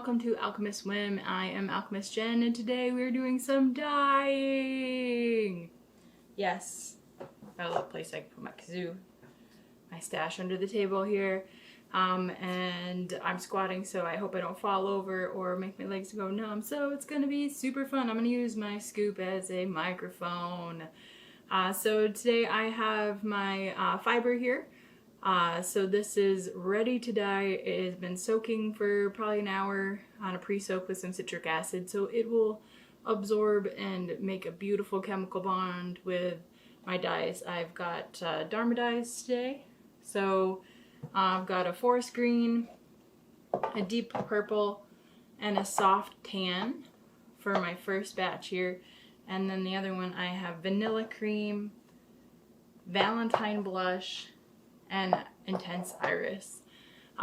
welcome to Alchemist Whim. I am Alchemist Jen, and today we're doing some dyeing. Yes, got a little place I can put my kazoo, my stash under the table here. And I'm squatting, so I hope I don't fall over or make my legs go numb. So it's gonna be super fun. I'm gonna use my scoop as a microphone. So today I have my fiber here. So this is ready to dye. It has been soaking for probably an hour on a pre-soak with some citric acid, so it will absorb and make a beautiful chemical bond with my dyes. I've got Dharma dyes today. So I've got a forest green, a deep purple, and a soft tan for my first batch here. And then the other one I have vanilla cream, Valentine blush, and intense iris.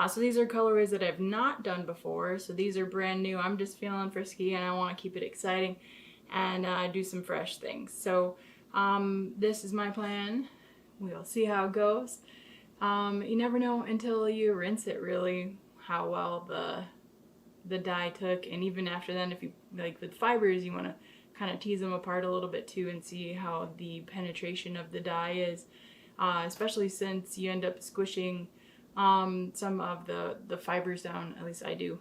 So these are colorways that I've not done before, so these are brand new. I'm just feeling frisky and I want to keep it exciting and do some fresh things. So this is my plan. We'll see how it goes. You never know until you rinse it really how well the dye took, and even after then, if you like with fibers, you want to kind of tease them apart a little bit too and see how the penetration of the dye is. Especially since you end up squishing some of the fibers down, at least I do,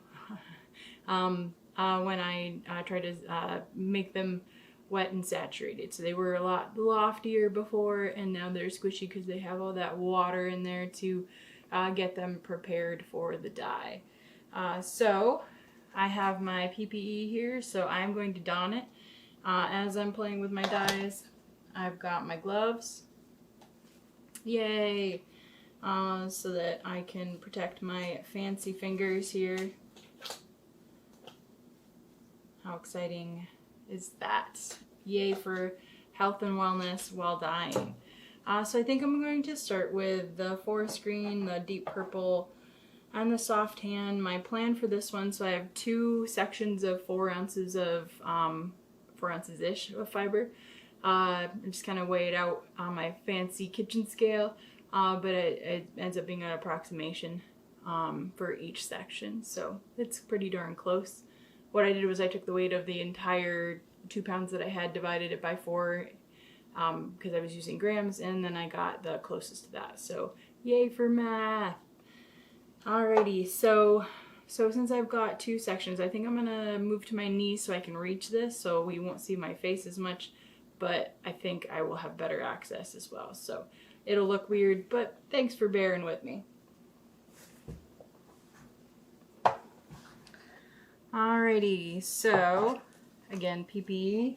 when I try to make them wet and saturated. So they were a lot loftier before, and now they're squishy because they have all that water in there to get them prepared for the dye. So I have my PPE here, so I'm going to don it as I'm playing with my dyes. I've got my gloves. Yay! So that I can protect my fancy fingers here. How exciting is that? Yay for health and wellness while dyeing. So I think I'm going to start with the forest green, the deep purple, and the soft tan. My plan for this one, so I have two sections of 4 ounces of 4 ounces-ish of fiber. I just kind of weigh it out on my fancy kitchen scale, but it ends up being an approximation for each section, so it's pretty darn close. What I did was I took the weight of the entire 2 pounds that I had, divided it by 4, because I was using grams, and then I got the closest to that, so yay for math! Alrighty, so since I've got 2 sections, I think I'm gonna move to my knees so I can reach this, so we won't see my face as much. But I think I will have better access as well. So it'll look weird, but thanks for bearing with me. Alrighty, so again, PPE.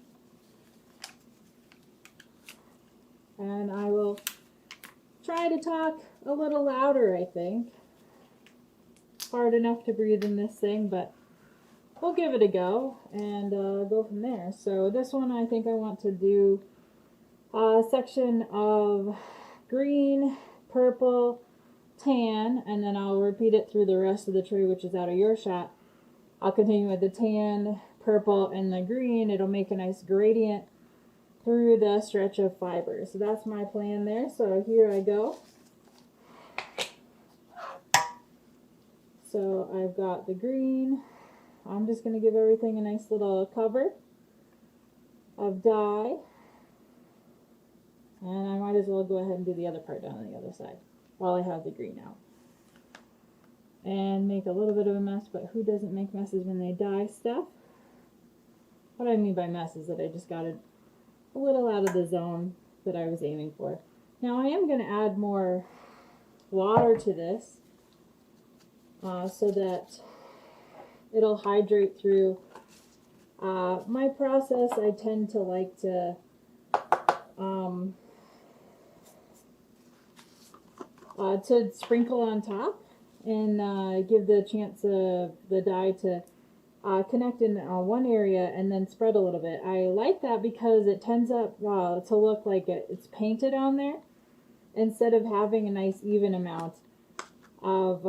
And I will try to talk a little louder, I think. Hard enough to breathe in this thing, but we'll give it a go and go from there. So this one, I think I want to do a section of green, purple, tan, and then I'll repeat it through the rest of the tree, which is out of earshot. I'll continue with the tan, purple, and the green. It'll make a nice gradient through the stretch of fiber. So that's my plan there. So here I go. So I've got the green. I'm just going to give everything a nice little cover of dye. And I might as well go ahead and do the other part down on the other side while I have the green out. And make a little bit of a mess, but who doesn't make messes when they dye stuff? What I mean by mess is that I just got it a little out of the zone that I was aiming for. Now I am going to add more water to this so that it'll hydrate through. My process, I tend to like to sprinkle on top and give the chance of the dye to connect in one area and then spread a little bit. I like that because it tends up to look like it's painted on there instead of having a nice even amount of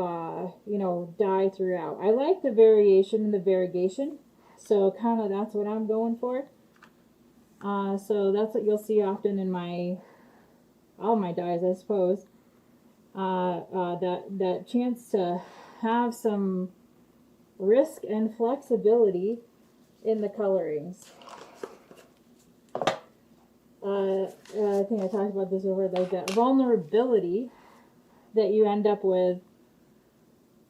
dye throughout. I like the variation and the variegation, so kind of that's what I'm going for. So that's what you'll see often in all my dyes, I suppose. That chance to have some risk and flexibility in the colorings. I think I talked about this over, like that vulnerability that you end up with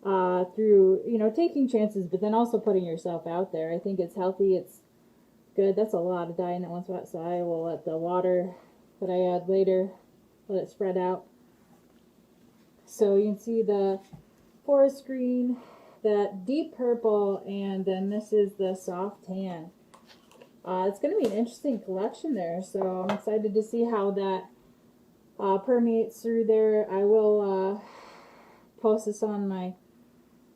through, you know, taking chances, but then also putting yourself out there. I think it's healthy. It's good. That's a lot of dye in at one spot, so I will let the water that I add later, let it spread out. So you can see the forest green, that deep purple, and then this is the soft tan. It's going to be an interesting collection there, so I'm excited to see how that permeates through there. I will post this on my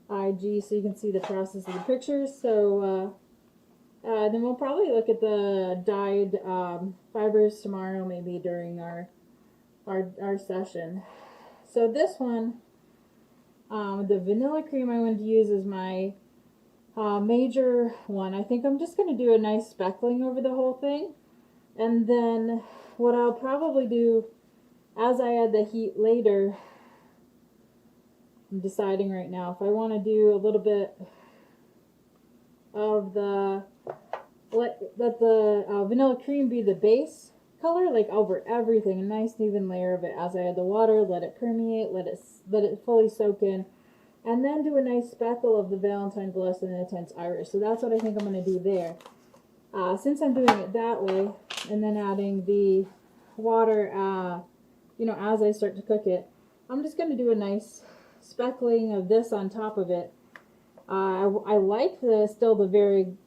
IG so you can see the process of the pictures. So then we'll probably look at the dyed fibers tomorrow, maybe during our session. So this one, the vanilla cream I wanted to use is my major one. I think I'm just going to do a nice speckling over the whole thing. And then what I'll probably do as I add the heat later, I'm deciding right now if I want to do a little bit of the, let the vanilla cream be the base color, like over everything, a nice even layer of it as I add the water, let it permeate, let it fully soak in, and then do a nice speckle of the Valentine Blush and Intense Iris. So that's what I think I'm going to do there. Since I'm doing it that way, and then adding the water, you know, as I start to cook it, I'm just going to do a nice speckling of this on top of it. I like still the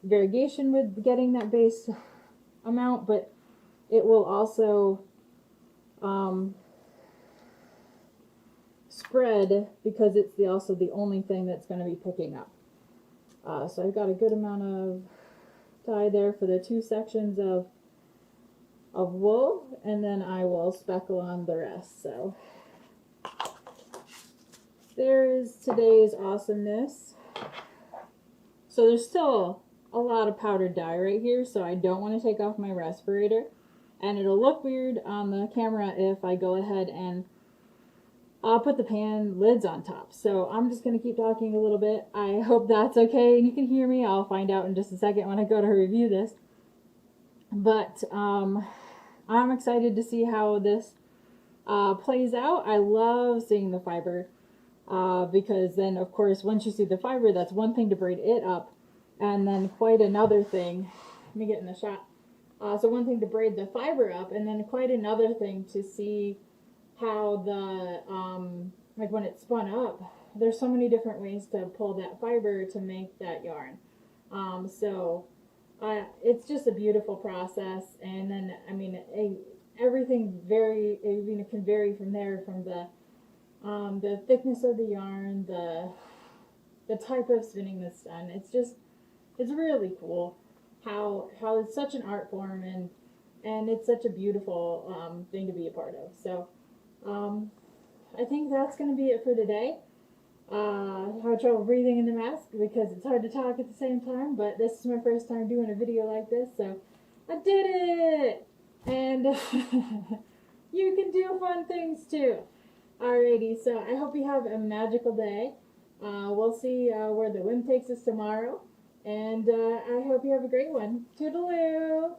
variegation with getting that base amount, but it will also spread because it's also the only thing that's going to be picking up. So I've got a good amount of dye there for the two sections of wool, and then I will speckle on the rest. So there's today's awesomeness. So there's still a lot of powdered dye right here, so I don't want to take off my respirator, and it'll look weird on the camera if I go ahead and I'll put the pan lids on top. So I'm just going to keep talking a little bit. I hope that's okay and you can hear me. I'll find out in just a second when I go to review this. But I'm excited to see how this plays out. I love seeing the fiber because then, of course, once you see the fiber, that's one thing to braid it up, and then quite another thing. Let me get in the shot. So one thing to braid the fiber up, and then quite another thing to see how the, like when it's spun up, there's so many different ways to pull that fiber to make that yarn. It's just a beautiful process. And then, I mean, everything can vary from there, from the thickness of the yarn, the type of spinning that's done. It's really cool how it's such an art form, and it's such a beautiful thing to be a part of. So I think that's going to be it for today. I have trouble breathing in the mask because it's hard to talk at the same time, but this is my first time doing a video like this, so I did it! And you can do fun things too. Alrighty, so I hope you have a magical day. We'll see where the wind takes us tomorrow, and I hope you have a great one. Toodaloo!